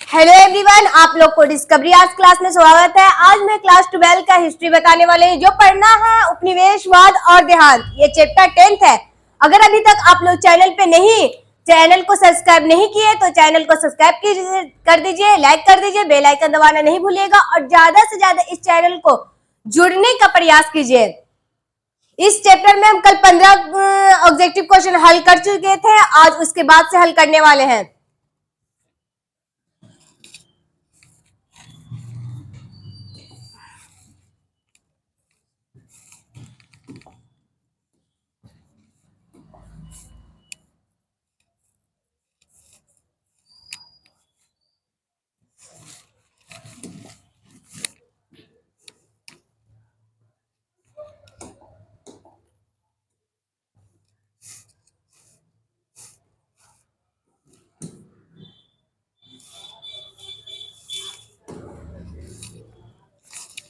Hello everyone, आप लोग को डिस्कवरी आर्ट्स क्लास में स्वागत है। आज मैं क्लास 12 का हिस्ट्री बताने वाले हूँ। जो पढ़ना है उपनिवेशवाद और देहात, ये चैप्टर 10th है। अगर अभी तक आप लोग चैनल को सब्सक्राइब नहीं किए तो चैनल को सब्सक्राइब कर दीजिए, लाइक कर दीजिए, बेल आइकन दबाना नहीं भूलिएगा और ज्यादा से ज्यादा इस चैनल को जुड़ने का प्रयास कीजिए। इस चैप्टर में हम कल 15 ऑब्जेक्टिव क्वेश्चन हल कर चुके थे, आज उसके बाद से हल करने वाले हैं।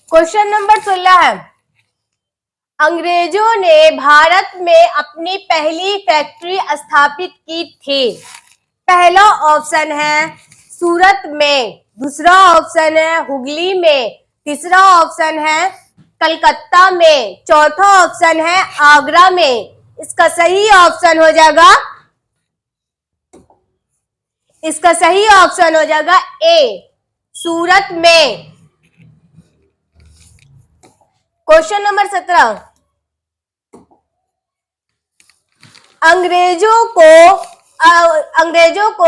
क्वेश्चन नंबर 16 है, अंग्रेजों ने भारत में अपनी पहली फैक्ट्री स्थापित की थी। पहला ऑप्शन है सूरत में, दूसरा ऑप्शन है हुगली में, तीसरा ऑप्शन है कलकत्ता में, चौथा ऑप्शन है आगरा में। इसका सही ऑप्शन हो जाएगा ए, सूरत में। क्वेश्चन नंबर 17, अंग्रेजों को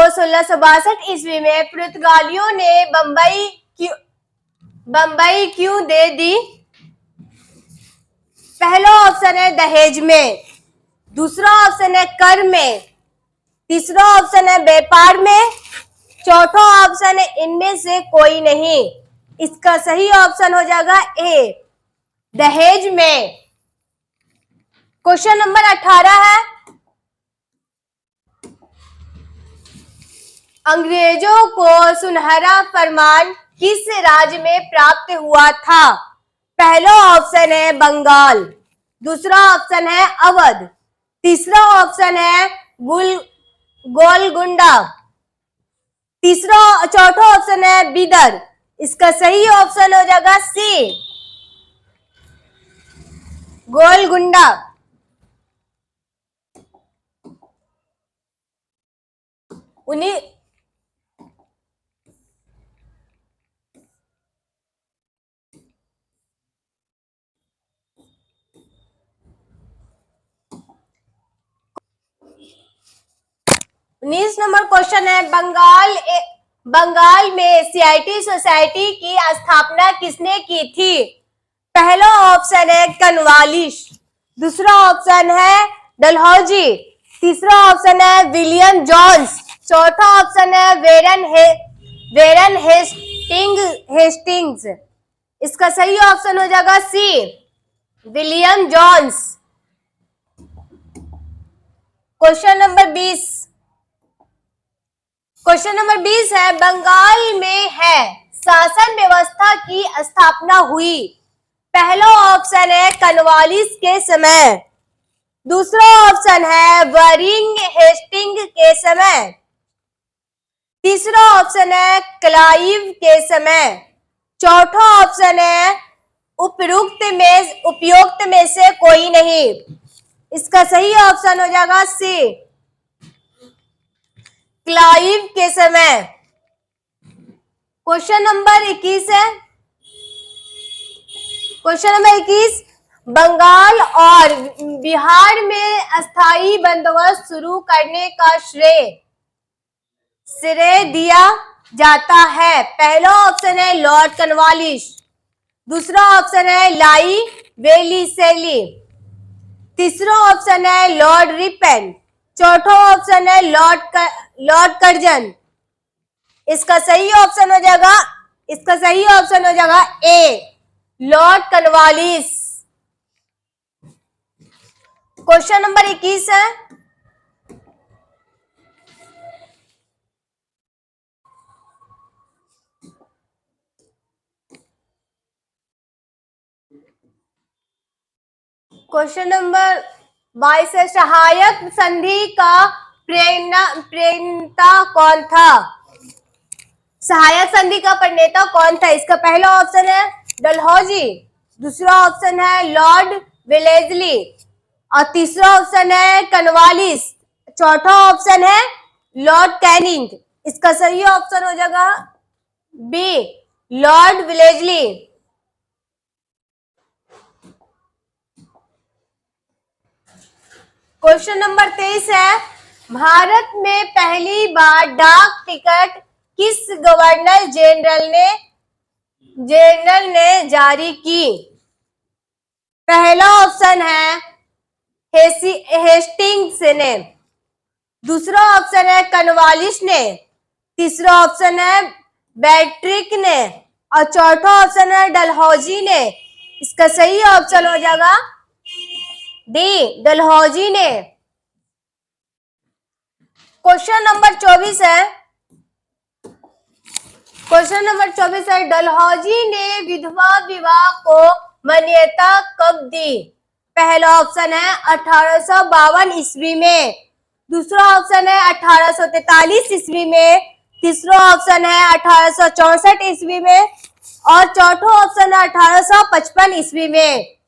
1662 ईस्वी में पुर्तगालियों ने बंबई क्यों दे दी? पहला ऑप्शन है दहेज में, दूसरा ऑप्शन है कर में, तीसरा ऑप्शन है व्यापार में, चौथा ऑप्शन है इनमें से कोई नहीं। इसका सही ऑप्शन हो जाएगा ए, दहेज में। क्वेश्चन नंबर 18 है, अंग्रेजों को सुनहरा फरमान किस राज्य में प्राप्त हुआ था? पहला ऑप्शन है बंगाल, दूसरा ऑप्शन है अवध, तीसरा ऑप्शन है गोलकुंडा, चौथा ऑप्शन है बिदर। इसका सही ऑप्शन हो जाएगा सी, गोलकुंडा। 19 नंबर क्वेश्चन है, बंगाल में सीआईटी सोसाइटी की स्थापना किसने की थी? पहला ऑप्शन है कनवालिश, दूसरा ऑप्शन है डलहौजी, तीसरा ऑप्शन है विलियम जोन्स, चौथा ऑप्शन है वेरन हेस्टिंग्स। इसका सही ऑप्शन हो जाएगा सी, विलियम जोन्स। क्वेश्चन नंबर 20 है, बंगाल में है शासन व्यवस्था की स्थापना हुई। पहला ऑप्शन है कनवालिस के समय, दूसरा ऑप्शन है वरिंग हेस्टिंग के समय, तीसरा ऑप्शन है क्लाइव के समय, चौथा ऑप्शन है उपयुक्त में से कोई नहीं। इसका सही ऑप्शन हो जाएगा सी, क्लाइव के समय। क्वेश्चन नंबर 21 है, क्वेश्चन नंबर 21, बंगाल और बिहार में अस्थायी बंदोबस्त शुरू करने का श्रेय दिया जाता है। पहला ऑप्शन है लॉर्ड कॉर्नवालिस, दूसरा ऑप्शन है लाई वेलिसेली, तीसरा ऑप्शन है लॉर्ड रिपेन, चौथा ऑप्शन है लॉर्ड कर्जन। इसका सही ऑप्शन हो जाएगा ए, लॉर्ड कॉर्नवालिस। क्वेश्चन नंबर 21 है, क्वेश्चन नंबर 22 है, सहायक संधि का प्रेरणा कौन था? सहायक संधि का प्रणेता कौन था? इसका पहला ऑप्शन है डलहौजी, दूसरा ऑप्शन है लॉर्ड वेलेस्ली और तीसरा ऑप्शन है कॉर्नवालिस, चौथा ऑप्शन है लॉर्ड कैनिंग। इसका सही ऑप्शन हो जाएगा B, Lord Wellesley. Question number 23 है, भारत में पहली बार डाक टिकट किस गवर्नर जनरल ने जारी की? पहला ऑप्शन है हेस्टिंग्स ने, दूसरा ऑप्शन है कॉर्नवालिस ने, तीसरा ऑप्शन है बैट्रिक ने और चौथा ऑप्शन है डलहौजी ने। इसका सही ऑप्शन हो जाएगा डी, डलहौजी ने। क्वेश्चन नंबर 24 है, क्वेश्चन नंबर 24 है, डलहौजी ने विधवा विवाह को मान्यता कब दी? पहला ऑप्शन है 1852 ईस्वी में, दूसरा ऑप्शन है 1843 ईस्वी में, तीसरा ऑप्शन है 1864 ईस्वी में और चौथा ऑप्शन है 1855 ईस्वी में।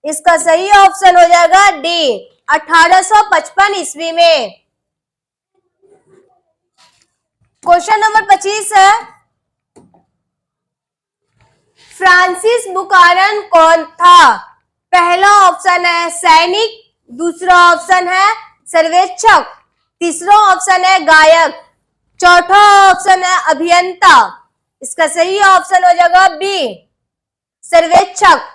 इसका सही ऑप्शन हो जाएगा डी, 1855 ईस्वी में। क्वेश्चन नंबर 25 है, फ्रांसिस बुकानन कौन था? पहला ऑप्शन है सैनिक, दूसरा ऑप्शन है सर्वेक्षक, तीसरा ऑप्शन है गायक, चौथा ऑप्शन है अभियंता। इसका सही ऑप्शन हो जाएगा बी, सर्वेक्षक।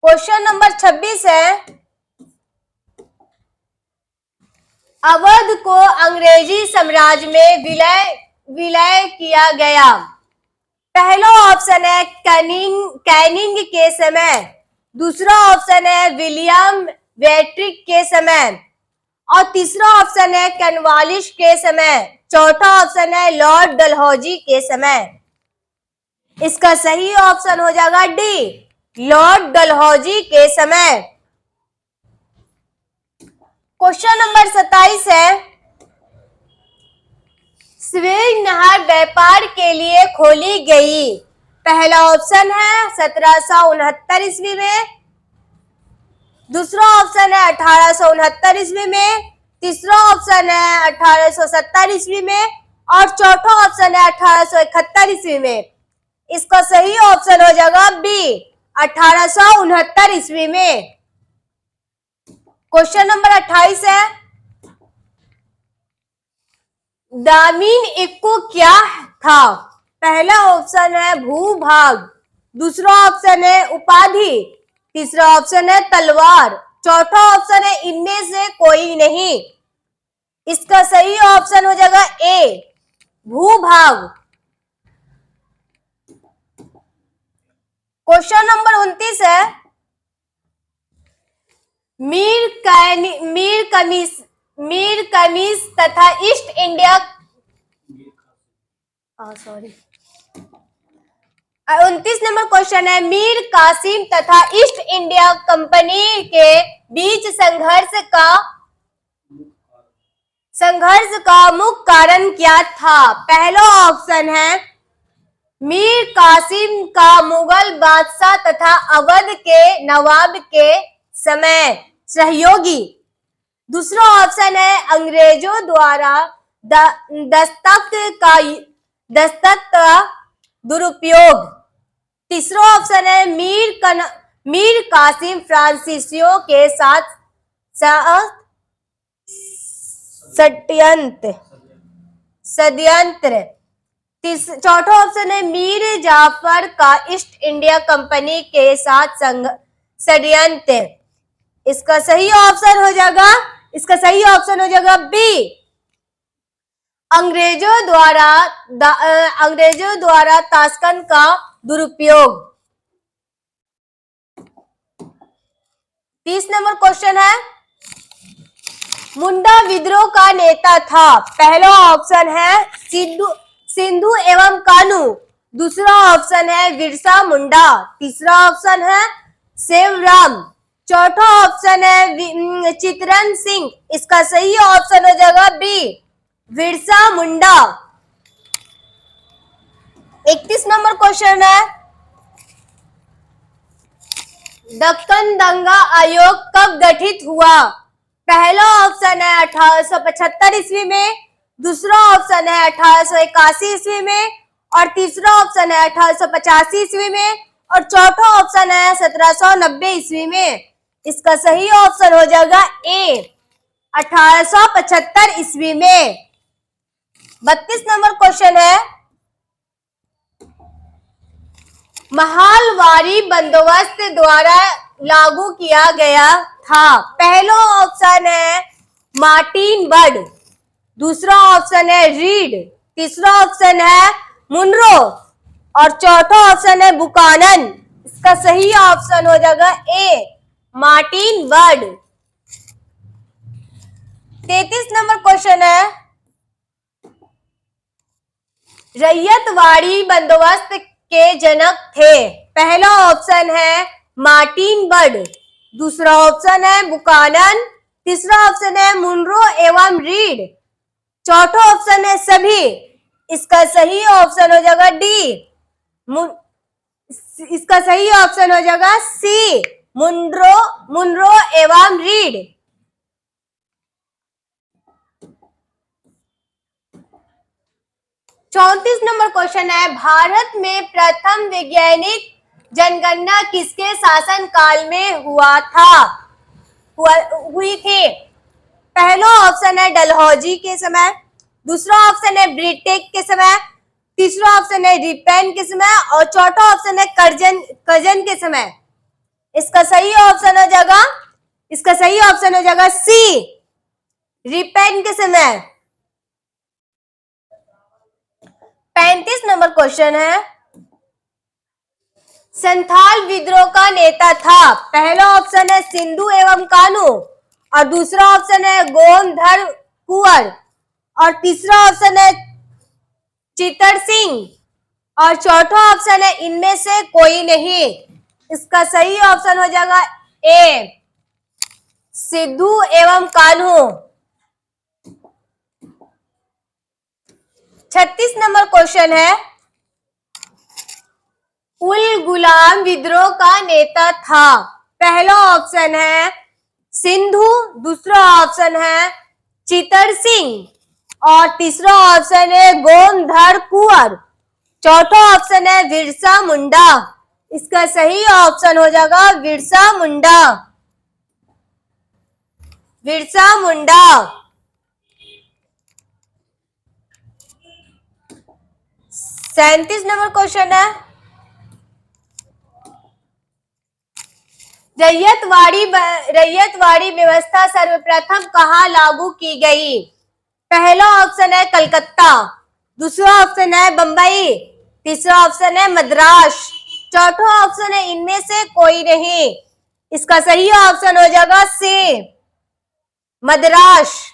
क्वेश्चन नंबर 26 है, अवध को अंग्रेजी साम्राज्य में विलय किया गया। पहला ऑप्शन है कैनिंग के समय, दूसरा ऑप्शन है विलियम बैट्रिक के समय और तीसरा ऑप्शन है कॉर्नवालिस के समय, चौथा ऑप्शन है लॉर्ड डलहौजी के समय। इसका सही ऑप्शन हो जाएगा डी, लॉर्ड डलहौजी के समय। क्वेश्चन नंबर 27 है, स्वेज नहर व्यापार के लिए खोली गई। पहला ऑप्शन है 1769 ईस्वी में, दूसरा ऑप्शन है 1869 ईस्वी में, तीसरा ऑप्शन है 1870 ईस्वी में और चौथा ऑप्शन है 1871 ईस्वी में। इसका सही ऑप्शन हो जाएगा बी, 1869 ईस्वी में। क्वेश्चन नंबर 28 है, दामिन इक्को क्या था? पहला ऑप्शन है भूभाग, दूसरा ऑप्शन है उपाधि, तीसरा ऑप्शन है तलवार, चौथा ऑप्शन है इनमें से कोई नहीं। इसका सही ऑप्शन हो जाएगा ए, भूभाग। क्वेश्चन नंबर 29 है, मीर कमीज तथा ईस्ट इंडिया 29 नंबर क्वेश्चन है, मीर कासिम तथा ईस्ट इंडिया कंपनी के बीच संघर्ष का मुख्य कारण क्या था? पहला ऑप्शन है मीर कासिम का मुगल बादशाह तथा अवध के नवाब के समय सहयोगी, दूसरा ऑप्शन है अंग्रेजों द्वारा दस्तक का दुरुपयोग, तीसरा ऑप्शन है मीर कासिम फ्रांसीसियों के साथ षड्यंत्र, चौथा ऑप्शन है मीर जाफर का ईस्ट इंडिया कंपनी के साथ षड्यंत्र। इसका सही ऑप्शन हो जाएगा बी, अंग्रेजों द्वारा ताशकंद का दुरुपयोग। 30 नंबर क्वेश्चन है, मुंडा विद्रोह का नेता था। पहला ऑप्शन है सिंधु एवं कानू, दूसरा ऑप्शन है बिरसा मुंडा, तीसरा ऑप्शन है सेवराम, चौथा ऑप्शन है चितरन सिंह। इसका सही ऑप्शन हो जाएगा B, Birsa Munda. 31 number question है, दक्कन दंगा आयोग कब गठित हुआ? पहला ऑप्शन है 1875 ईस्वी में, दूसरा ऑप्शन है 1881 ईस्वी में, और तीसरा ऑप्शन है 1885 ईस्वी में, और चौथा ऑप्शन है 1790 ईस्वी में। इसका सही ऑप्शन हो जाएगा ए, 1875 ईस्वी में। 32 नंबर क्वेश्चन है, महलवारी बंदोबस्त द्वारा लागू किया गया था। पहला ऑप्शन है मार्टिन बर्ड, दूसरा ऑप्शन है रीड, तीसरा ऑप्शन है मुनरो, और चौथा ऑप्शन है बुकानन। इसका सही ऑप्शन हो जाएगा ए, मार्टिन बर्ड। 33 नंबर क्वेश्चन है, रैयतवाड़ी बंदोबस्त के जनक थे। पहला ऑप्शन है मार्टिन बर्ड, दूसरा ऑप्शन है बुकानन, तीसरा ऑप्शन है मुनरो एवं रीड, चौथा ऑप्शन है सभी। इसका सही ऑप्शन हो जाएगा डी, इसका सही ऑप्शन हो जाएगा सी, मुनरो एवं रीड। 34 नंबर क्वेश्चन है, भारत में प्रथम वैज्ञानिक जनगणना किसके शासन काल में हुई थी? पहला ऑप्शन है डलहौजी के समय, दूसरा ऑप्शन है ब्रिटेक के समय, तीसरा ऑप्शन है रिपेन के समय, और चौथा ऑप्शन है कर्जन के समय। इसका सही ऑप्शन हो जाएगा सी, रिपेन के समय। 35 नंबर क्वेश्चन है, संथाल विद्रोह का नेता था। पहला ऑप्शन है सिंधु एवं कानू, और दूसरा ऑप्शन है गोमधर कुंवर, और तीसरा ऑप्शन है चित्तर सिंह, और चौथा ऑप्शन है इनमें से कोई नहीं। इसका सही ऑप्शन हो जाएगा ए, सिंधु एवं कान्हू। 36 नंबर क्वेश्चन है, उल गुलाम विद्रोह का नेता था। पहला ऑप्शन है सिंधु, दूसरा ऑप्शन है चित्तर सिंह, और तीसरा ऑप्शन है गोमधर कुंवर, चौथा ऑप्शन है बिरसा मुंडा। इसका सही ऑप्शन हो जाएगा बिरसा मुंडा, बिरसा मुंडा। 37 नंबर क्वेश्चन है, रैयतवाड़ी व्यवस्था सर्वप्रथम कहाँ लागू की गई? पहला ऑप्शन है कलकत्ता, दूसरा ऑप्शन है बंबई, तीसरा ऑप्शन है मद्रास, चौथा ऑप्शन है इनमें से कोई नहीं। इसका सही ऑप्शन हो जाएगा सी, मद्रास।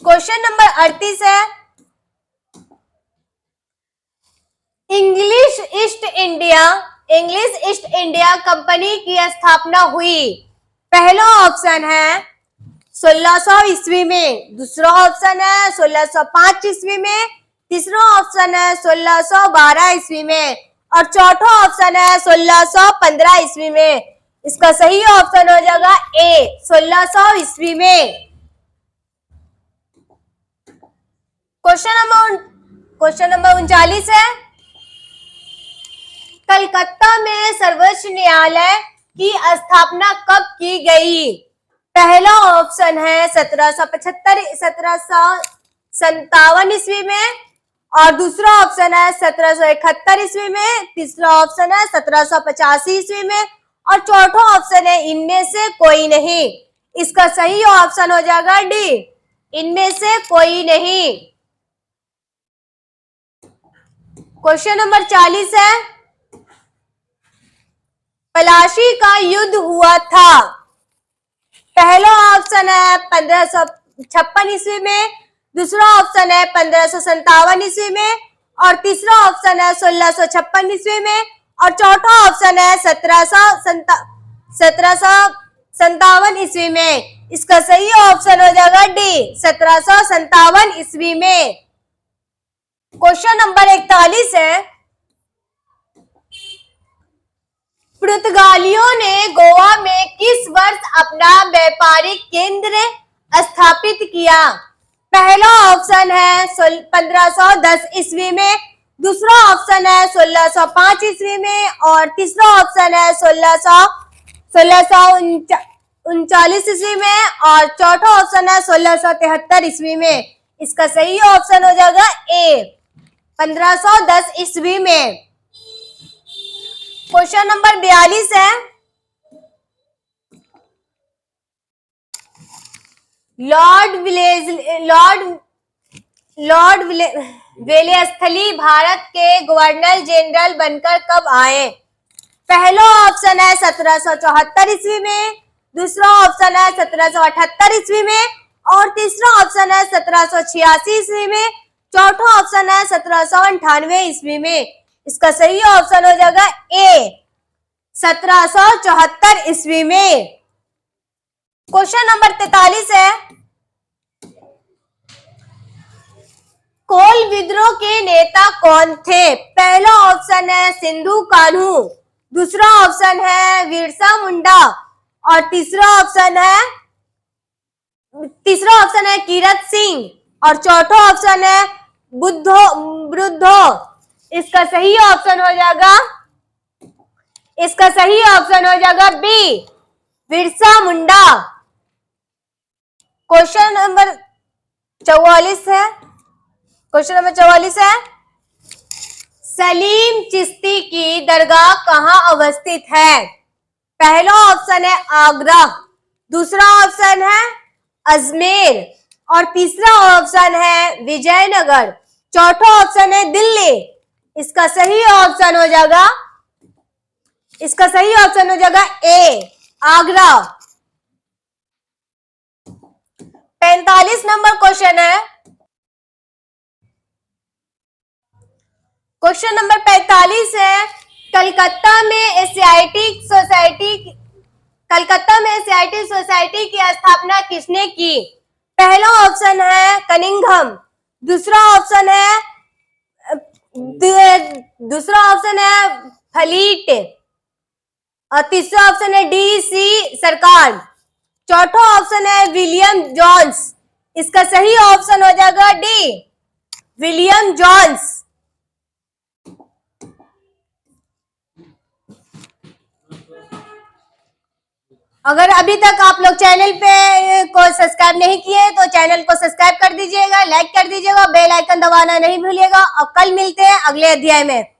क्वेश्चन नंबर 38 है, इंग्लिश ईस्ट इंडिया कंपनी की स्थापना हुई। पहला ऑप्शन है 1600 ईस्वी में, दूसरा ऑप्शन है 1605 ईस्वी में, तीसरा ऑप्शन है 1612 ईस्वी में, और चौथा ऑप्शन है 1615 ईस्वी में। इसका सही ऑप्शन हो जाएगा ए, 1600 ईस्वी में। क्वेश्चन नंबर 39 है, कलकत्ता में सर्वोच्च न्यायालय की स्थापना कब की गई? पहला ऑप्शन है 1757 ईस्वी में, और दूसरा ऑप्शन है 1771 ईस्वी में, तीसरा ऑप्शन है 1785 ईस्वी में, और चौथा ऑप्शन है इनमें से कोई नहीं। इसका सही ऑप्शन हो जाएगा डी, इनमें से कोई नहीं। क्वेश्चन नंबर 40 है, पलाशी का युद्ध हुआ था। पहला ऑप्शन है 1556 ईस्वी में, दूसरा ऑप्शन है 1557 ईस्वी में, और तीसरा ऑप्शन है 1656 ईस्वी में, और चौथा ऑप्शन है 1757 ईस्वी में। इसका सही ऑप्शन हो जाएगा डी 1757 ईस्वी में। क्वेश्चन नंबर 41 है, पुर्तगालियों ने गोवा में किस वर्ष अपना व्यापारिक केंद्र स्थापित किया? पहला ऑप्शन है 1510 ईस्वी में, दूसरा ऑप्शन है 1605 ईस्वी में और तीसरा ऑप्शन है 1639 ईस्वी में और चौथा ऑप्शन है 1673 ईस्वी में। इसका सही ऑप्शन हो जाएगा ए 1510 ईस्वी में। क्वेश्चन नंबर 42 है, लॉर्ड वेलेस्ली भारत के गवर्नर जनरल बनकर कब आए? पहला ऑप्शन है 1774 ईस्वी में, दूसरा ऑप्शन है 1778 ईस्वी में और तीसरा ऑप्शन है 1786 ईस्वी में, चौथा ऑप्शन है 1798 ईस्वी में। इसका सही ऑप्शन हो जाएगा ए 1774 ईस्वी में। क्वेश्चन नंबर 43 है, कोल विद्रोह के नेता कौन थे? पहला ऑप्शन है सिंधु कान्हू, दूसरा ऑप्शन है बिरसा मुंडा और तीसरा ऑप्शन है कीरत सिंह और चौथा ऑप्शन है बुद्धो। इसका सही ऑप्शन हो जाएगा B Birsa Munda. Question number 44 है, सलीम चिश्ती की दरगाह कहाँ अवस्थित है? पहला ऑप्शन है आगरा, दूसरा ऑप्शन है अजमेर और तीसरा ऑप्शन है विजयनगर, चौथा ऑप्शन है दिल्ली। इसका सही ऑप्शन हो जाएगा ए आगरा। 45 नंबर क्वेश्चन है, क्वेश्चन नंबर 45 है, कलकत्ता में एशियाटिक सोसाइटी की स्थापना किसने की? पहला ऑप्शन है कनिंघम, दूसरा ऑप्शन है फलीट और तीसरा ऑप्शन है डीसी सरकार, चौथा ऑप्शन है विलियम जॉन्स। इसका सही ऑप्शन हो जाएगा डी विलियम जॉन्स। अगर अभी तक आप लोग चैनल पे को सब्सक्राइब नहीं किए तो चैनल को सब्सक्राइब कर दीजिएगा, लाइक कर दीजिएगा, बेल आइकन दबाना नहीं भूलिएगा और कल मिलते हैं अगले अध्याय में।